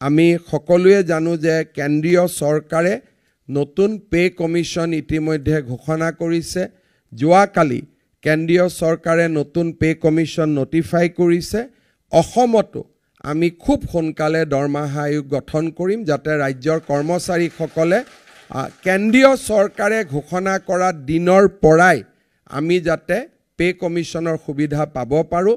আমি সকলোৱে জানো যে কেন্দ্ৰীয় চৰকাৰে নতুন পে কমিশন ইতিমধ্যে ঘোষণা কৰিছে যোৱাকালি কেন্দ্ৰীয় চৰকাৰে নতুন পে কমিশন নটিফাই কৰিছে অসমতো আমি খুব সোনকালে দৰমহা আয়োগ গঠন কৰিম যাতে ৰাজ্যৰ কৰ্মচাৰীসকলে কেন্দ্ৰীয় চৰকাৰে ঘোষণা কৰা দিনৰ পৰাই আমি যাতে পে কমিশনৰ সুবিধা পাব পাৰো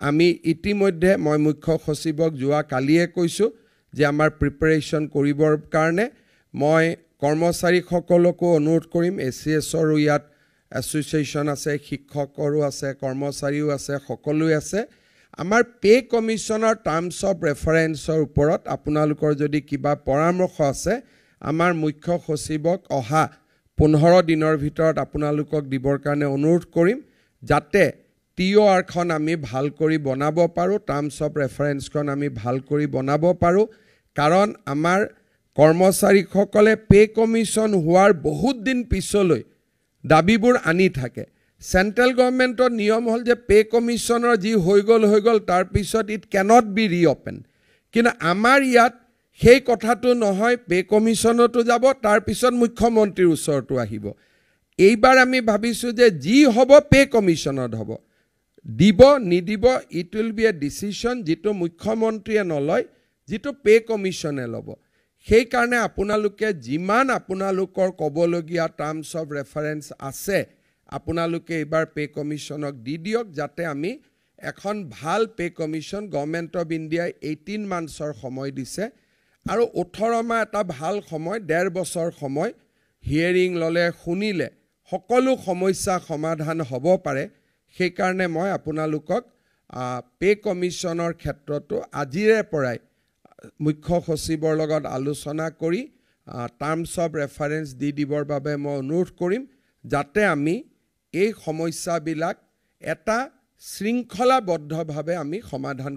আমি ইতিমধ্যে মই মুখ্য সচিবক যোৱাকালিয়ে কৈছো যে আমাৰ প্ৰিপাৰেচন কৰিবৰ কাৰণে মই কৰ্মচাৰীসকলকো অনুৰোধ কৰিম এছিএছৰ ইয়াত এছ'চিয়েশ্যন আছে শিক্ষকৰো আছে কৰ্মচাৰীও আছে সকলোৱে আছে আমাৰ পে কমিশনৰ টাৰ্মছ অফ ৰেফাৰেন্সৰ ওপৰত আপোনালোকৰ যদি কিবা পৰামৰ্শ আছে আমাৰ মুখ্য সচিবক অহা 15 দিনৰ ভিতৰত আপোনালোকক দিবৰ কাৰণে অনুৰোধ কৰিম যাতে টিঅআৰ খন আমি ভাল কৰি বনাব পাৰো টাৰ্মছ অফ ৰেফাৰেন্স খন আমি ভাল কৰি বনাব পাৰো কাৰণ আমাৰ কৰ্মচাৰীসকলে পে কমিশন হোৱাৰ বহুত দিন পিছলৈ দাবীবোৰ আনি থাকে সেন্ট্ৰেল গভৰ্নমেন্টৰ নিয়ম হল যে পে কমিশনৰ যি হৈ গল তাৰ পিছত ইট ক্যানট বি ৰিঅপেন কিন্তু আমাৰ ইয়াত সেই কথাটো নহয় পে কমিশনতো যাব তাৰ পিছত মুখ্যমন্ত্ৰীৰ ওচৰতো আহিব এইবাৰ আমি ভাবিছো যে যি হ'ব পে কমিশনত হ'ব দিব নিদিব it will B a decision যেটো মুখ্যমন্ত্ৰীয়ে নলয় যেটো পে কমিশনে ল'ব সেই কাৰণে আপোনালোকে যিমান আপোনালোকৰ কবলগীয়া টাৰ্মছ অফ ৰেফাৰেন্স আছে আপোনালোকে এবাৰ পে কমিশনক দি দিয়ক যাতে আমি এখন ভাল পে কমিশন গভৰ্নমেন্ট অফ ইণ্ডিয়াই 18 মান্থছৰ সময় দিছে আৰু 18 মাহ এটা ভাল সময় 1.5 বছৰ সময় হিয়াৰিং ললে শুনিলে সকলো সমস্যা সমাধান হ'ব পাৰে সেই কাৰণে মই আপোনালোকক পে কমিশনৰ ক্ষেত্ৰটো আজিৰে পৰাই মুখ্য সচিবৰ লগত আলোচনা কৰি টাৰ্মছ অফ ৰেফাৰেন্স দি দিবৰ বাবে মই অনুৰোধ কৰিম যাতে আমি এই সমস্যাবিলাক এটা শৃংখলাবদ্ধভাৱে আমি সমাধান